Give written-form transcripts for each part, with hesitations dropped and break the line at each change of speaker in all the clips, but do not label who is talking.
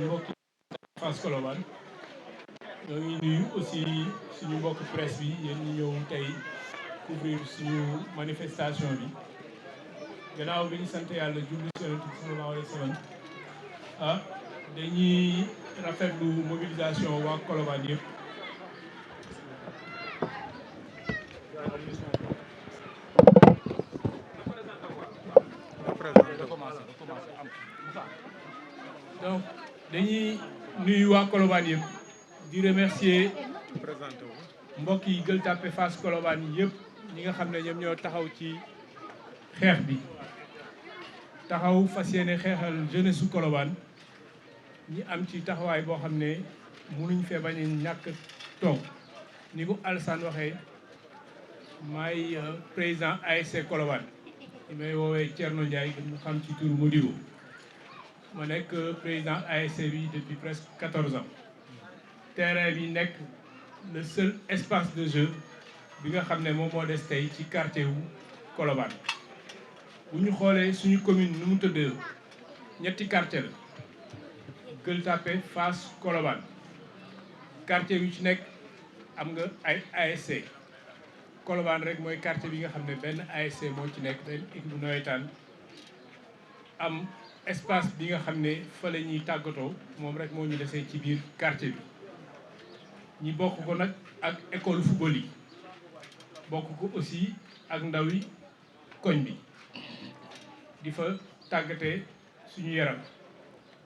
mbokki Fass Colobane ñoo ngi nuyu aussi suñu mbokk presse bi yéen ñu ñëw tey couvrir suñu manifestation bi gannaaw bi ñu sant yàlla julli ci Yonent bi sallallahu alayhi wa sallam dañuy rafetlu mobilisation waa Colobane yëpp. donc dañuy nuyu waa Colobane yëpp di remercier mbokk yi Gueule Tapée Fass Colobane yëpp ñi nga xam ne ñoom ñoo taxaw ci xeex bi taxaw fas yéene xeexal jeunesse su Colobane ñi am ci taxawaay boo xam ne mënuñ fee bañ a ñàkk toog ni ko Alassane waxee maay président ASC Colobane li may woowee Thierno Ndiaye ñu xam ci turu Modibo ma nekk président ASC bi depuis presque 14 ans terrain bi nekk le seul espace de jeu bi nga xam ne moom moo des tey ci quartier wu Colobane bu ñu xoolee suñu commune nu mu tëddee ñetti quartier la Gueule Tapée Fass Colobane quartier yu ci nekk am nga ay ASC Colobane rek mooy quartier bi nga xam ne benn ASC moo ci nekk benn équipe bu nawetaan am espace bi nga xam ne fa la ñuy tàggatoo moom rek moo ñu desee ci biir quartier bi ñi bokk ko nag ak école football yi bokk ko aussi ak ndaw yi koñ bi di fa tàggatee suñu yaram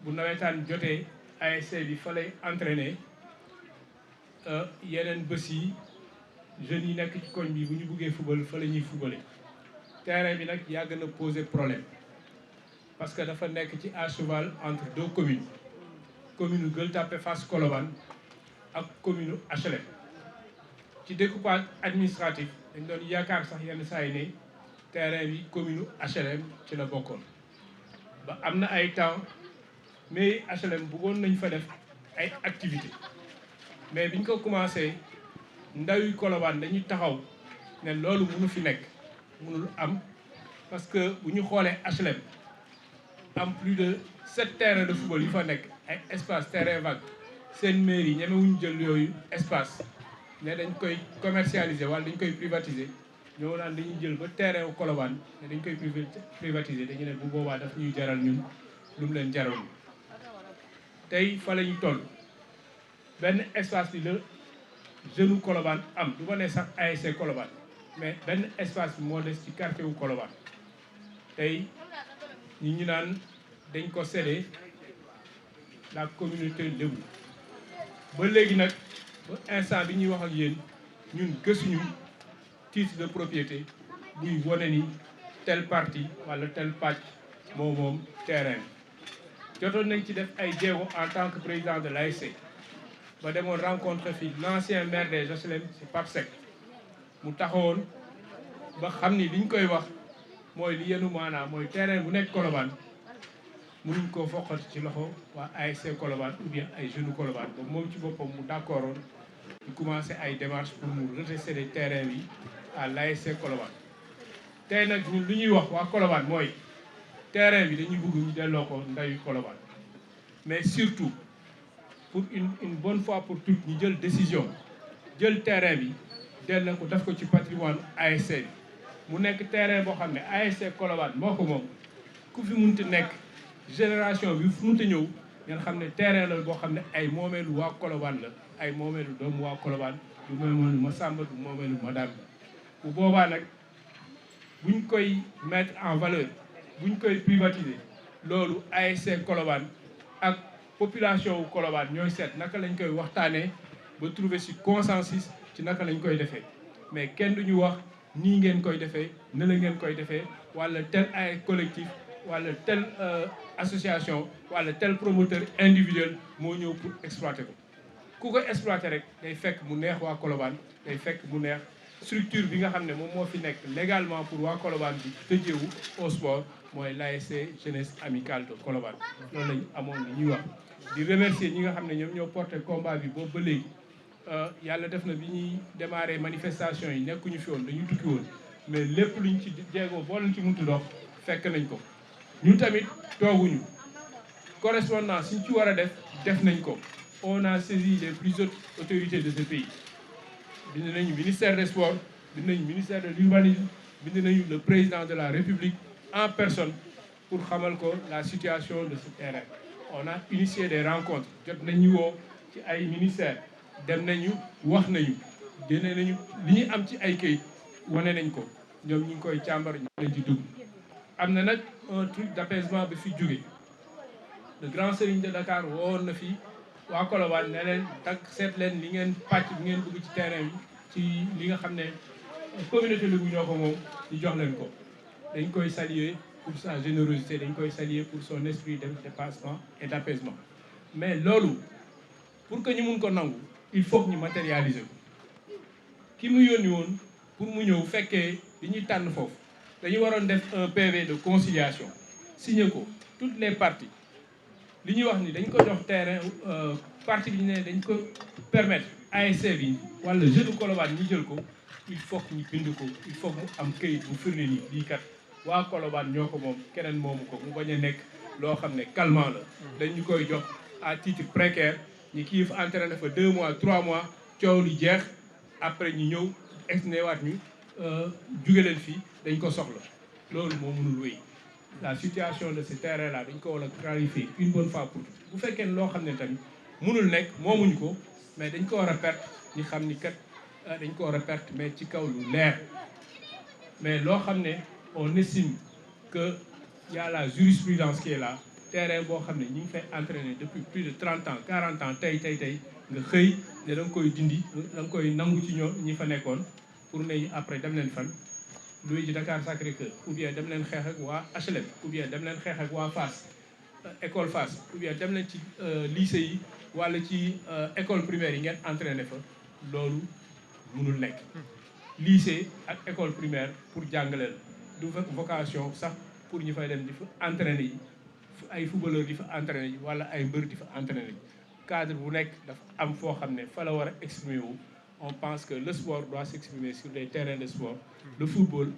bu nawetaan jotee ASC bi fa lay entraîner yeneen bés yi jeunes yi nekk ci koñ bi bu ñu buggee football fa la ñuy footballé terrain bi nag yàgg na poser problème parce que dafa nekk ci à cheval entre deux communes commune Gueule Tapée Fass Colobane ak commune HLM ci découpage administratif dañ doon yaakaar sax yenn saa yi ne terrain bi commune HLM ci la bokkoon ba am na ay temps mais HLM bëggoon nañ fa def ay activité mais biñ ko commencé ndawi Colobane dañuy taxaw ne loolu mënu fi nekk mënul am parce que bu ñu xoolee HLM am plus de 7 terrains de football yu fa nekk ay espace terrain vague seen mairie ñemewuñu jël yooyu espace ne dañ koy commercialiser wala dañ koy privatiser ñoo naan dañuy jël ba terrain wu Colobane ne dañ koy privatiser dañu ne bu boobaa daf ñuy jaral ñun lu mu leen jaral tey fa la ñu toll benn espace bi la jeune Colobane am du ma ne sax ASC Colobane mais benn espace bi moo des ci quartier wu Colobane tey ñi ñu naan dañ ko cédé la communauté lébu ba léegi nag ba instant bi ñuy wax ak yéen ñun gësuñu titre de propriété buy wane ni tel parti wala tel pàcc moom terrain jotoon nañ ci def ay jéego en tant que président de l'ASC ba demoon rencontre fi l'ancien maire des HLM ci Pape Seck mu taxawoon ba xam ni liñ koy wax mooy li yenu maanaam mooy terrain bu nekk Colobane mënuñ koo foqati ci loxo waa ASC Colobane ou bien ay jeunes Colobane boobu moom ci boppam mu d'accordoon ñu commencé ay démarches pour mu retrocéder terrain bi à l'ASC Colobane tey nag ñun lu ñuy wax waa Colobane mooy terrain bi dañuy bëgg ñu delloo ko ndayu Colobane mais surtout pour une bonne fois pour toutes ñu jël décision jël terrain bi delloo ko def ko ci patrimoine ASC bi mu nekk terrain boo xam ne ASC Colobane moo ko moom ku fi munti nekk génération bi fu munti ñëw ngeen xam ne terrain la boo xam ne ay moomeelu waa Colobane la ay moomeelu doomu waa Colobane du moomeelu ma Samba du moomeelu ma Dame bu boobaa nag buñ koy mettre en valeur buñ koy privatiser loolu ASC Colobane ak population wu Colobane ñooy seet naka lañ koy waxtaanee ba trouver ci consensus ci naka lañ koy defee mais kenn duñu wax nii ngeen koy defee ne la ngeen koy defee wala tel ay collectif wala tel association wala tel promoteur individuel moo ñëw pour exploiter ko ku ko exploiter rek day fekk mu neex waa Colobane day fekk mu neex structure bi nga xam ne moom moo fi nekk légalement pour waa Colobane bi tëjeewu au sport mooy l'ASC jeunesse amicale de Colobane loolu lañu amoon li ñuy wax di remercier ñi nga xam ne ñoom ñoo porté combat bi boobu ba léegi yàlla def na bi ñuy démarrer manifestation yi nekkuñu fi woon dañu tukki woon mais lépp luñ ci jéego boo leen ci muntu dox fekk nañ ko ñun tamit tooguñu correspondance suñ ci war a def nañ ko. On a saisi les plus hautes autorités de ce pays. bind nañu ministère des sports bind nañu ministère de l'urbanisme bind nañu le président de la République en personne pour xamal ko la situation de ce terrain. On a initié des rencontres jot nañu woo ci ay ministères dem nañu wax nañu génne nañu li ñu am ci ay kayit wane nañ ko ñoom ñu ngi koy càmbar ñu leen ci dugg. am na nag un truc d'apaisement bi fi jóge le grand serigne de Dakar woon na fi waa Colobane ne leen tak seet leen li ngeen pàcc bi ngeen bëgg ci terrain bi ci li nga xam ne communauté Lébu ñoo ko moom ñu jox leen ko. dañ koy saluer pour sa générosité dañ koy saluer pour son esprit de dépassement et d'apaisement. mais loolu pour que ñu mun ko nangu il faut que ñu matérialiser ko ki mu yónni woon pour mu ñëw fekkee li ñuy tànn foofu dañu waroon def un PV de conciliation signé ko toutes les parties. li ñuy wax ni dañ ko jox terrain partie bi ñu ne dañ ko permettre ASC bi wala jeune Colobane ñu jël ko il faut que ñu bind ko il faut que mu am këyit bu firnde ni lii kat waa Colobane ñoo ko moom keneen moomu ko mu bañ a nekk loo xam ne calmant la. dañ ñu koy jox à titre précaire ñi kii fa entraîné fa 2 mois 3 mois coow li jeex après ñu ñëw exnewaat ñu jóge leen fii dañ ko soxla loolu moo mënul wéy. La situation de ce terrain-là dañ ko war a clarifier une bonne fois pour toutes bu fekkee ne loo xam ne tamit mënul nekk moomuñu ko mais dañ ko war a perte ñu xam ni kat dañ ko war a perte mais ci kaw lu leer. mais loo xam ne on estime que y a la jurisprudence qui est là terrain boo xam ne ñu ngi fay entraîner depuis plus de 30 ans 40 ans tey nga xëy ne da nga koy dindi da nga koy nangu ci ñoo ñi fa nekkoon pour ne après dem leen fan. Luigi Dakar Sacré-Cœur ou bien dem leen xeex ak waa HLM ou bien dem leen xeex ak waa Fass école Fass ou bien dem leen ci lycée yi wala ci école primaire yi ngeen entraîné fa loolu mënul nekk. lycée ak école primaire pour jàngaleel du vocation sax pour ñu fay dem di fa entraîné yi ay footballeur di fa entraîné yi wala ay mbër di fa entraîné yi cadre bu nekk dafa am foo xam ne fa la war a exprimer wu. On pense que le sport doit s'exprimer sur des terrains de sport. Le football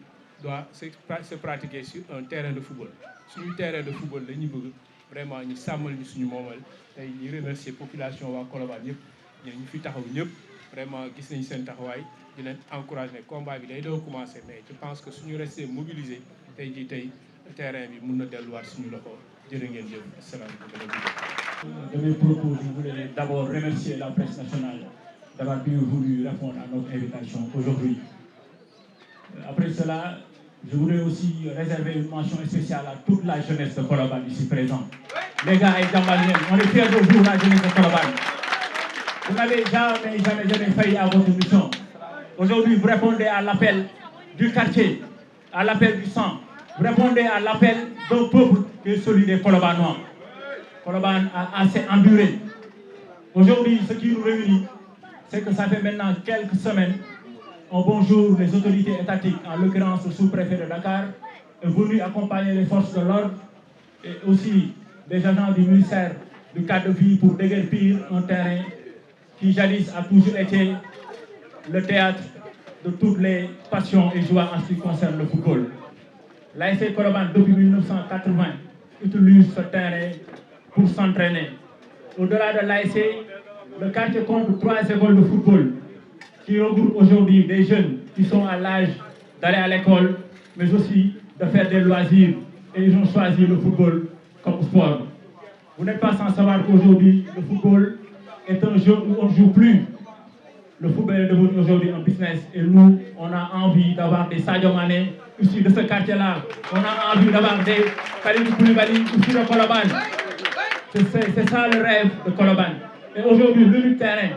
doit se pratiquer sur un terrain de football. Sur un terrain de football, nous voulons vraiment nous sàmmal ñu suñu moomal tey ñu remercier population waa Colobane yëpp ñu fi taxaw ñëpp vraiment gis nañu seen taxawaay di leen encourager combat bi day doo commencer mais je pense que suñu rester mobilisé tey jii tey terrain bi mun na delluwaat suñu loxo jërë ngeen jëf asalaamaaleykum.
De mes propos, je voulais d'abord remercier la presse nationale d'avoir bien voulu répondre à notre invitation aujourd'hui. Après cela, je voudrais aussi réserver une mention spéciale à toute la jeunesse de Colobane ici présente. Les gars et Jambalien, on est fiers de vous, la jeunesse de Colobane. Vous n'avez jamais failli à votre mission. Aujourd'hui, vous répondez à l'appel du quartier, à l'appel du sang. Vous répondez à l'appel d'un peuple qui est celui des Colobanois. Colobane a assez enduré. Aujourd'hui, ce qui nous réunit, c'est que ça fait maintenant quelques semaines, un bonjour, les autorités étatiques, en l'occurrence le sous-préfet de Dakar, est venu accompagner les forces de l'ordre et aussi des agents du ministère du cadre de vie pour déguerpir un terrain qui jadis a toujours été le théâtre de toutes les passions et joies en ce qui concerne le football. L'ASC Colobane, depuis 1980, utilise ce terrain pour s'entraîner. Au-delà de l'ASC, le quartier compte 3 écoles de football qui regroupent aujourd'hui des jeunes qui sont à l'âge d'aller à l'école, mais aussi de faire des loisirs. Et ils ont choisi le football comme sport. Vous n'êtes pas sans savoir qu'aujourd'hui, le football est un jeu où on ne joue plus. Le football est devenu aujourd'hui un business. Et nous, on a envie d'avoir des Sadio Mané issus de ce quartier-là. On a envie d'avoir des Kalidou Koulibaly issus de Colobane. C'est ça le rêve de Colobane. Et aujourd'hui, le terrain,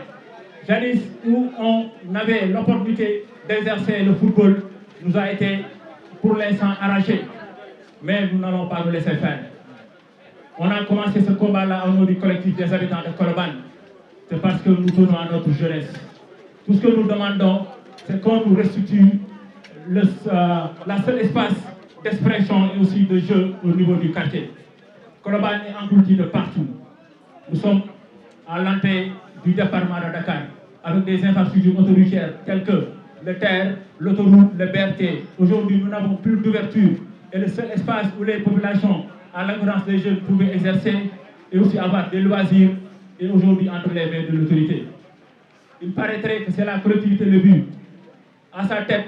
jadis où on avait l'opportunité d'exercer le football, nous a été pour l'instant arraché. Mais nous n'allons pas nous laisser faire. On a commencé ce combat-là au nom du collectif des habitants de Colobane. C'est parce que nous tenons à notre jeunesse. Tout ce que nous demandons, c'est qu'on nous restitue la seule espace d'expression et aussi de jeu au niveau du quartier. Colobane est englouti de partout. Nous sommes à l'entrée du département de Dakar, avec des infrastructures autoroutières telles que le TER, l'autoroute, le BRT. Aujourd'hui, nous n'avons plus d'ouverture. Et le seul espace où les populations, à l'occurrence des jeunes, pouvaient exercer et aussi avoir des loisirs et aujourd'hui entre les mains de l'autorité. Il paraîtrait que c'est la collectivité le but. À sa tête,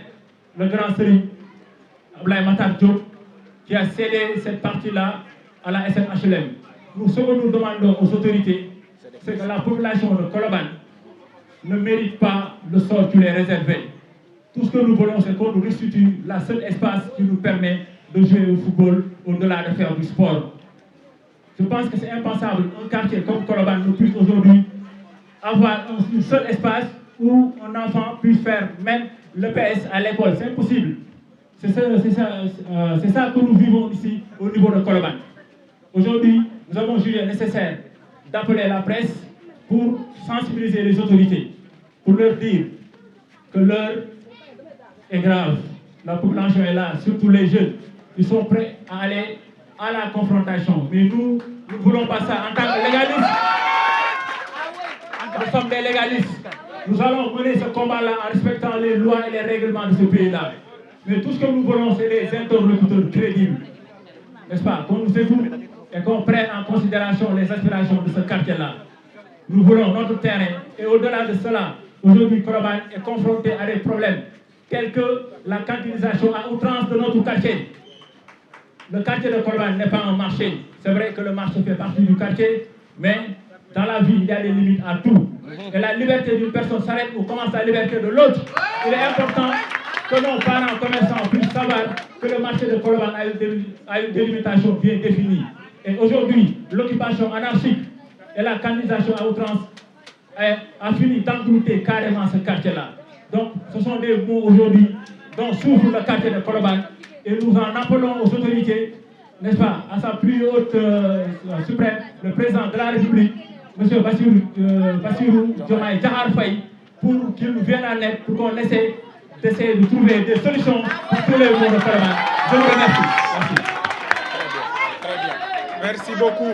le grand Serigne Abdoulaye Matar Diop qui a cédé cette partie-là à la SNHLM. Ce que nous demandons aux autorités, c'est que la population de Colobane ne mérite pas le sort qui lui est réservé. Tout ce que nous voulons, c'est qu'on nous restitue la seule espace qui nous permet de jouer au football au-delà de faire du sport. Je pense que c'est impensable qu'un quartier comme Colobane ne puisse aujourd'hui avoir un seul espace où un enfant puisse faire même le PS à l'école. C'est impossible. C'est ça que nous vivons ici au niveau de Colobane. Aujourd'hui, nous avons jugé nécessaire d'appeler la presse pour sensibiliser les autorités, pour leur dire que l'heure est grave. La population est là, surtout les jeunes, qui sont prêts à aller à la confrontation. Mais nous ne voulons pas ça en tant que légalistes. Nous sommes des légalistes. Nous allons mener ce combat-là en respectant les lois et les règlements de ce pays-là. Mais tout ce que nous voulons, c'est des interlocuteurs crédibles. N'est-ce pas? Qu'on nous écoute et qu'on prenne en considération les aspirations de ce quartier-là. Nous voulons notre terrain. Et au-delà de cela, aujourd'hui, Colobane est confronté à des problèmes tels que la cantinisation à outrance de notre quartier. Le quartier de Colobane n'est pas un marché. C'est vrai que le marché fait partie du quartier, mais dans la vie, il y a des limites à tout. Et la liberté d'une personne s'arrête où commence la liberté de l'autre. Il est important que nos parents commerçants puissent savoir que le marché de Colobane a une délimitation bien définie. Et aujourd'hui, l'occupation anarchique et la canalisation à outrance a fini d'engloutir carrément ce quartier-là. Donc, ce sont des mots aujourd'hui dont souffre le quartier de Colobane. Et nous en appelons aux autorités, n'est-ce pas, à sa plus haute suprême, le président de la République, M. Bassirou Diomaye Diakhar Faye, pour qu'il nous vienne en aide, pour qu'on essaie de trouver des solutions pour tous les mots de Colobane. Je vous remercie. Merci.
Très bien. Merci beaucoup.